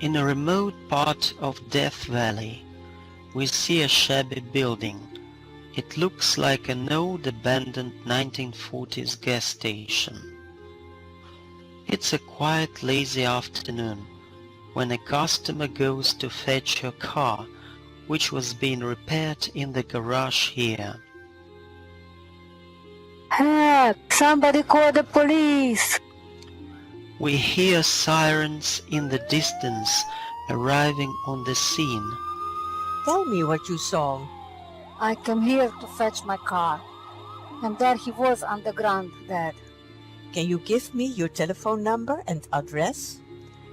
In a remote part of Death Valley, we see a shabby building. It looks like an old abandoned 1940s gas station. It's a quiet, lazy afternoon when a customer goes to fetch her car, which was being repaired in the garage here. Help! Somebody call the police! We hear sirens in the distance arriving on the scene. Tell me what you saw. I came here to fetch my car, and there he was on the ground, dead. Can you give me your telephone number and address?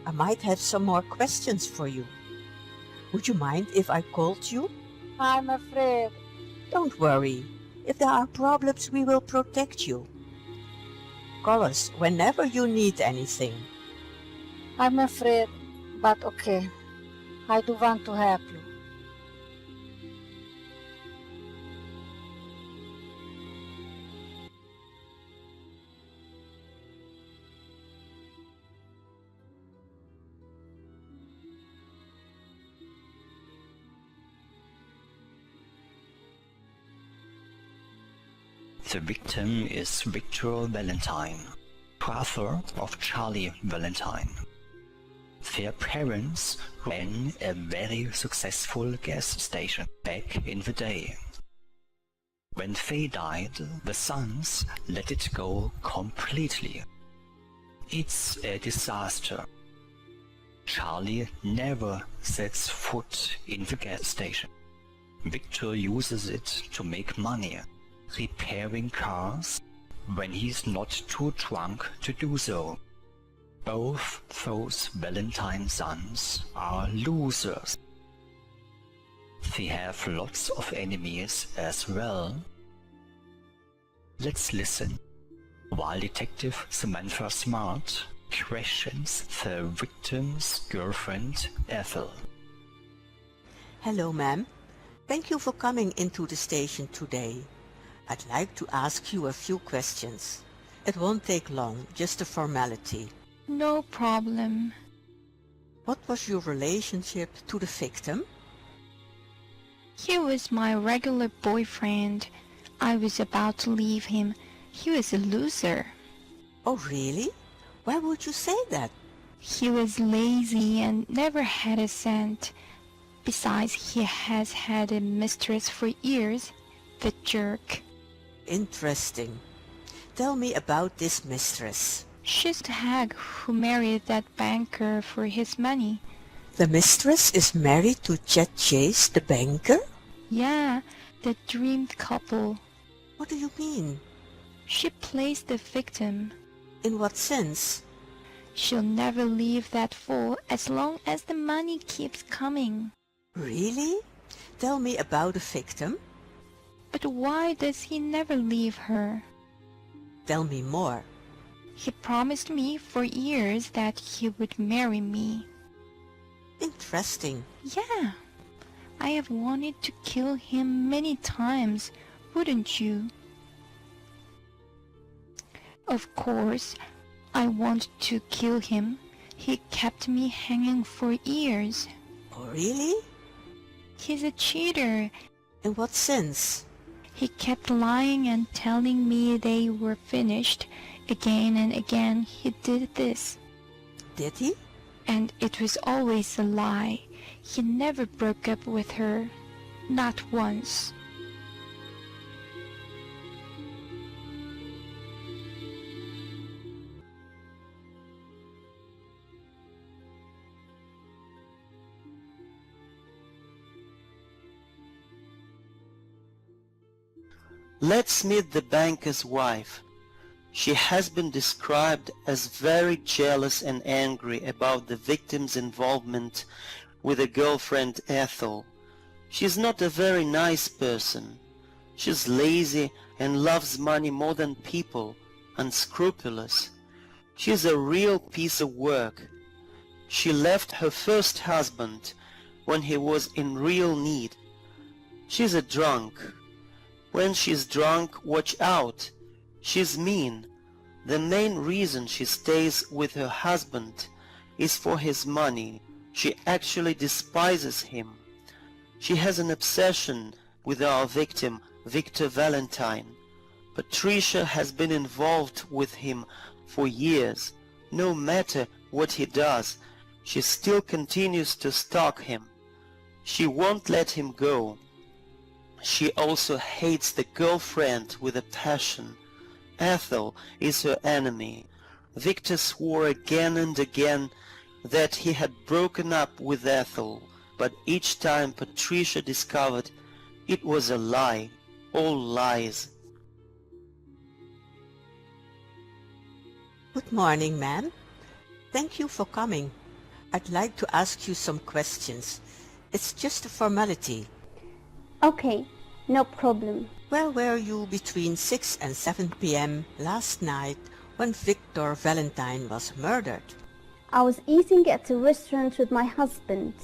I might have some more questions for you. Would you mind if I called you? I'm afraid. Don't worry. If there are problems, we will protect you. Call us whenever you need anything. I'm afraid, but okay. I do want to help you. The victim is Victor Valentine, brother of Charlie Valentine. Their parents ran a very successful gas station back in the day. When they died, the sons let it go completely. It's a disaster. Charlie never sets foot in the gas station. Victor uses it to make money, repairing cars when he's not too drunk to do so. Both those Valentine sons are losers. They have lots of enemies as well. Let's listen while Detective Samantha Smart questions the victim's girlfriend Ethel. Hello, ma'am. Thank you for coming into the station today. I'd like to ask you a few questions. It won't take long, just a formality. No problem. What was your relationship to the victim? He was my regular boyfriend. I was about to leave him. He was a loser. Oh, really? Why would you say that? He was lazy and never had a cent. Besides, he has had a mistress for years. The jerk. Interesting. Tell me about this mistress. She's the hag who married that banker for his money. The mistress is married to Chet Chase, the banker? Yeah, the dreamed couple. What do you mean? She plays the victim. In what sense? She'll never leave that fool as long as the money keeps coming. Really? Tell me about the victim. But why does he never leave her? Tell me more. He promised me for years that he would marry me. Interesting. Yeah. I have wanted to kill him many times, wouldn't you? Of course, I want to kill him. He kept me hanging for years. Oh, really? He's a cheater. In what sense? He kept lying and telling me they were finished. Again and again he did this. Did he? And it was always a lie. He never broke up with her. Not once. Let's meet the banker's wife. She has been described as very jealous and angry about the victim's involvement with her girlfriend Ethel. She's not a very nice person. She's lazy and loves money more than people, unscrupulous. She's a real piece of work. She left her first husband when he was in real need. She's a drunk. When she's drunk, watch out. She's mean. The main reason she stays with her husband is for his money. She actually despises him. She has an obsession with our victim, Victor Valentine. Patricia has been involved with him for years. No matter what he does, she still continues to stalk him. She won't let him go. She also hates the girlfriend with a passion. Ethel is her enemy. Victor swore again and again that he had broken up with Ethel, but each time Patricia discovered it was a lie, all lies. Good morning, ma'am. Thank you for coming. I'd like to ask you some questions. It's just a formality. Okay, no problem. Where were you between 6 and 7 p.m. last night when Victor Valentine was murdered? I was eating at a restaurant with my husband.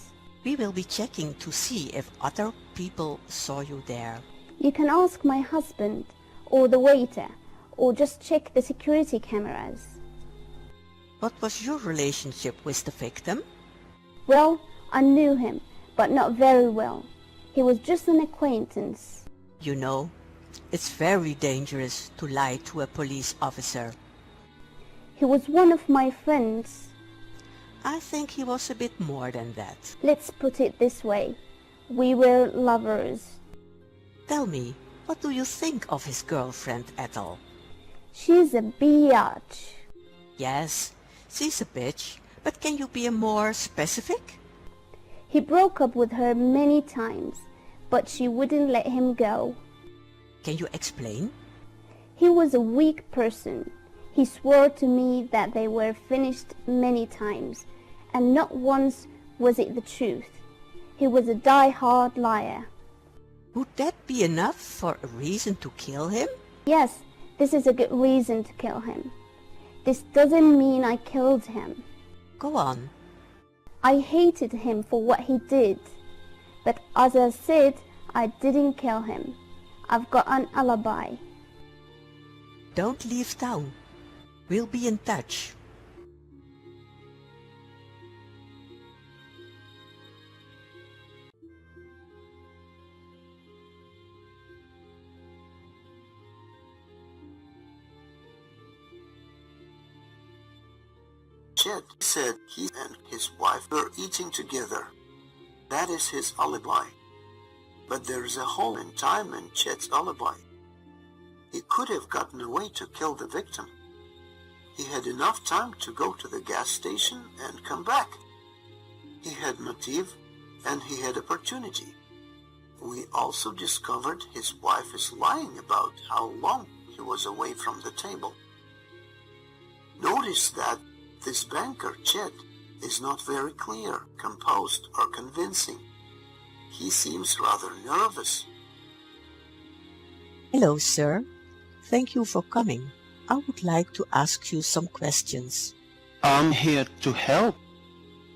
We will be checking to see if other people saw you there. You can ask my husband or the waiter or just check the security cameras. What was your relationship with the victim? Well, I knew him, but not very well. He was just an acquaintance. You know, it's very dangerous to lie to a police officer. He was one of my friends. I think he was a bit more than that. Let's put it this way. We were lovers. Tell me, what do you think of his girlfriend, Ethel? She's a biatch. Yes, she's a bitch, but can you be more specific? He broke up with her many times, but she wouldn't let him go. Can you explain? He was a weak person. He swore to me that they were finished many times, and not once was it the truth. He was a die-hard liar. Would that be enough for a reason to kill him? Yes, this is a good reason to kill him. This doesn't mean I killed him. Go on. I hated him for what he did. But as I said, I didn't kill him. I've got an alibi. Don't leave town. We'll be in touch. Chet said he and his wife were eating together. That is his alibi. But there is a hole in time in Chet's alibi. He could have gotten away to kill the victim. He had enough time to go to the gas station and come back. He had motive and he had opportunity. We also discovered his wife is lying about how long he was away from the table. Notice that this banker, Chet, is not very clear, composed, or convincing. He seems rather nervous. Hello, sir. Thank you for coming. I would like to ask you some questions. I'm here to help.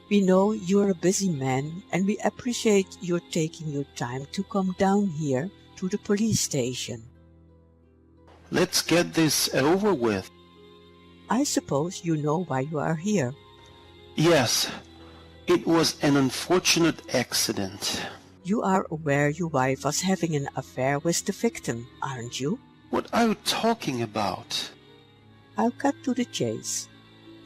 We know you're a busy man and we appreciate your taking your time to come down here to the police station. Let's get this over with. I suppose you know why you are here. Yes, it was an unfortunate accident. You are aware your wife was having an affair with the victim, aren't you? What are you talking about? I'll cut to the chase.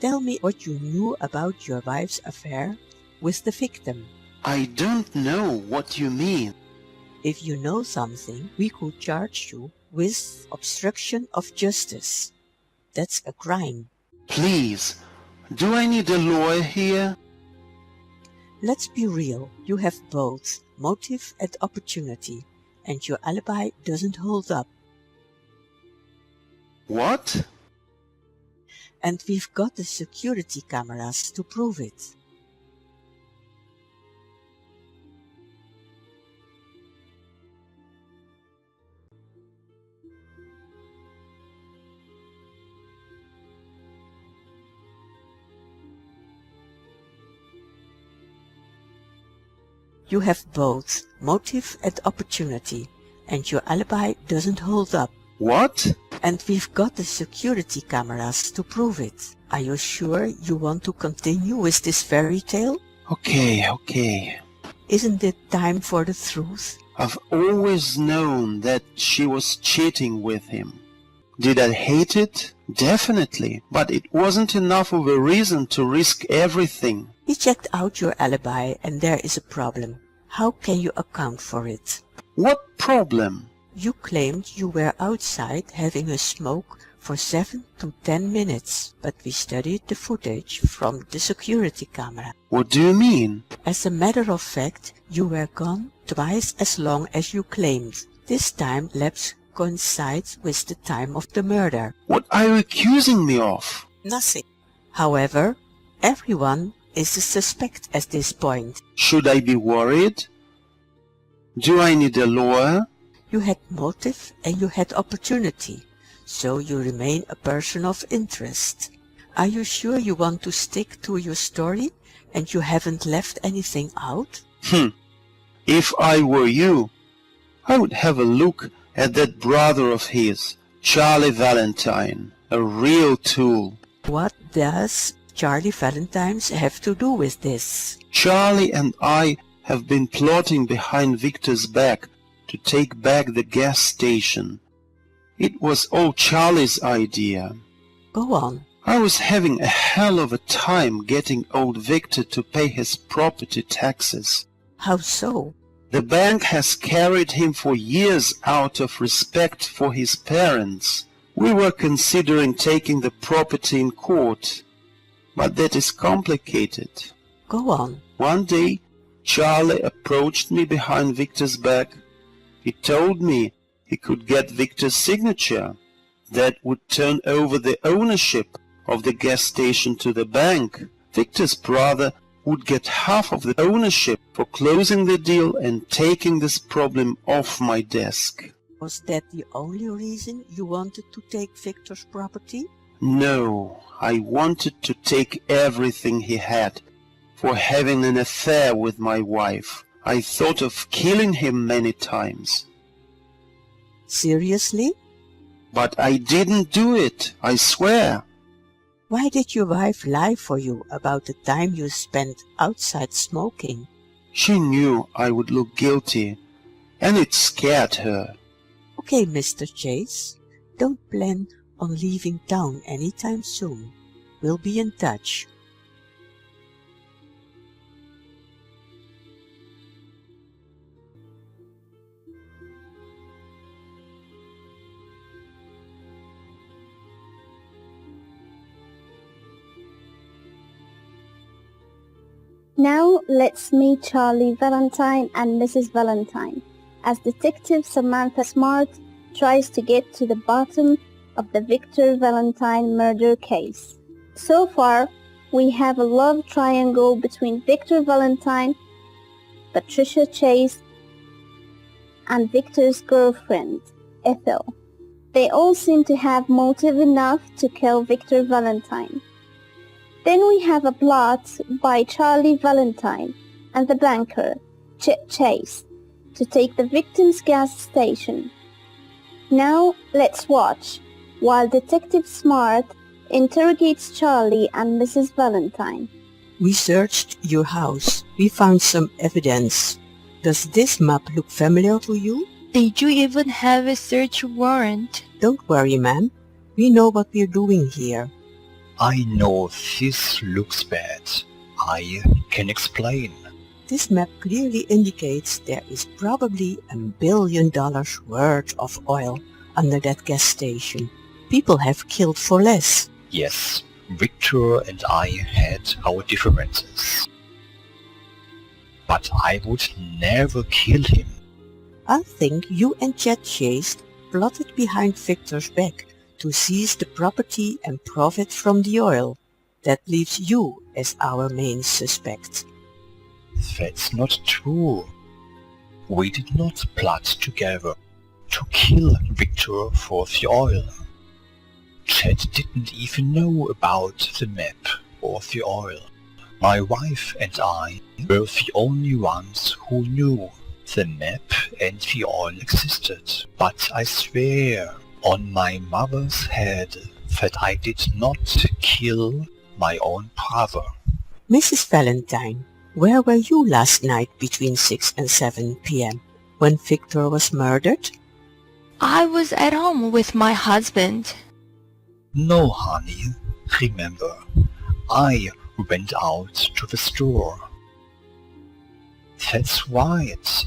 Tell me what you knew about your wife's affair with the victim. I don't know what you mean. If you know something, we could charge you with obstruction of justice. That's a crime. Please, do I need a lawyer here? Let's be real. You have both motive and opportunity, and your alibi doesn't hold up. What? And we've got the security cameras to prove it. You have both motive and opportunity, and your alibi doesn't hold up. What? And we've got the security cameras to prove it. Are you sure you want to continue with this fairy tale? Okay. Isn't it time for the truth? I've always known that she was cheating with him. Did I hate it? Definitely. But it wasn't enough of a reason to risk everything. We checked out your alibi and there is a problem. How can you account for it? What problem? You claimed you were outside having a smoke for 7 to 10 minutes, but we studied the footage from the security camera. What do you mean? As a matter of fact, you were gone twice as long as you claimed. This time lapse coincides with the time of the murder. What are you accusing me of? Nothing. However, everyone is a suspect at this point. Should I be worried? Do I need a lawyer? You had motive and you had opportunity, so you remain a person of interest. Are you sure you want to stick to your story and you haven't left anything out? If I were you, I would have a look at that brother of his, Charlie Valentine, a real tool. What does Charlie Valentine have to do with this? Charlie and I have been plotting behind Victor's back to take back the gas station. It was all Charlie's idea. Go on. I was having a hell of a time getting old Victor to pay his property taxes. How so? The bank has carried him for years out of respect for his parents. We were considering taking the property in court, but that is complicated. Go on. One day, Charlie approached me behind Victor's back. He told me he could get Victor's signature. That would turn over the ownership of the gas station to the bank. Victor's brother would get half of the ownership for closing the deal and taking this problem off my desk. Was that the only reason you wanted to take Victor's property? No, I wanted to take everything he had for having an affair with my wife. I thought of killing him many times. Seriously? But I didn't do it, I swear. Why did your wife lie for you about the time you spent outside smoking? She knew I would look guilty, and it scared her. Okay, Mr. Chase, don't plan on leaving town anytime soon. We'll be in touch. Now let's meet Charlie Valentine and Mrs. Valentine as Detective Samantha Smart tries to get to the bottom of the Victor Valentine murder case. So far, we have a love triangle between Victor Valentine, Patricia Chase, and Victor's girlfriend, Ethel. They all seem to have motive enough to kill Victor Valentine. Then we have a plot by Charlie Valentine and the banker, Chet Chase, to take the victim's gas station. Now let's watch while Detective Smart interrogates Charlie and Mrs. Valentine. We searched your house. We found some evidence. Does this map look familiar to you? Did you even have a search warrant? Don't worry, ma'am. We know what we're doing here. I know this looks bad. I can explain. This map clearly indicates there is probably $1 billion worth of oil under that gas station. People have killed for less. Yes, Victor and I had our differences. But I would never kill him. I think you and Chet Chase plotted behind Victor's back to seize the property and profit from the oil. That leaves you as our main suspect. That's not true. We did not plot together to kill Victor for the oil. Chet didn't even know about the map or the oil. My wife and I were the only ones who knew the map and the oil existed. But I swear on my mother's head that I did not kill my own brother. Mrs. Valentine, Where were you last night between 6 and 7 p.m. when Victor was murdered? I was at home with my husband. No, honey. Remember, I went out to the store. That's right.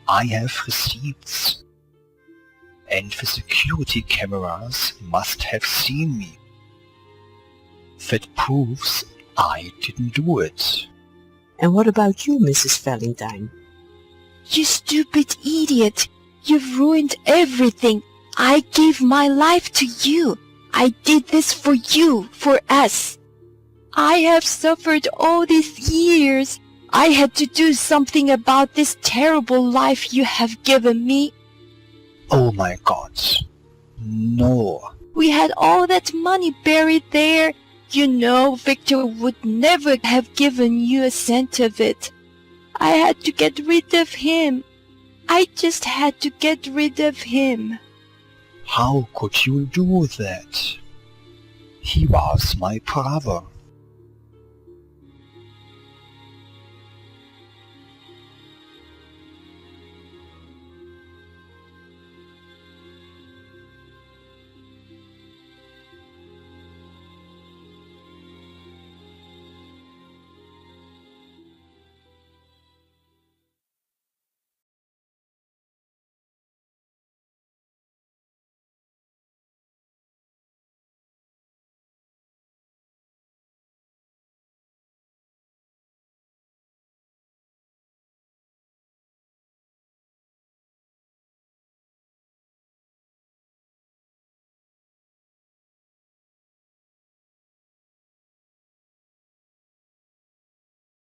I have receipts. And the security cameras must have seen me. That proves I didn't do it. And what about you, Mrs. Valentine? You stupid idiot! You've ruined everything. I gave my life to you. I did this for you, for us. I have suffered all these years. I had to do something about this terrible life you have given me. Oh my God. No. We had all that money buried there. You know, Victor would never have given you a cent of it. I had to get rid of him. I just had to get rid of him. How could you do that? He was my brother.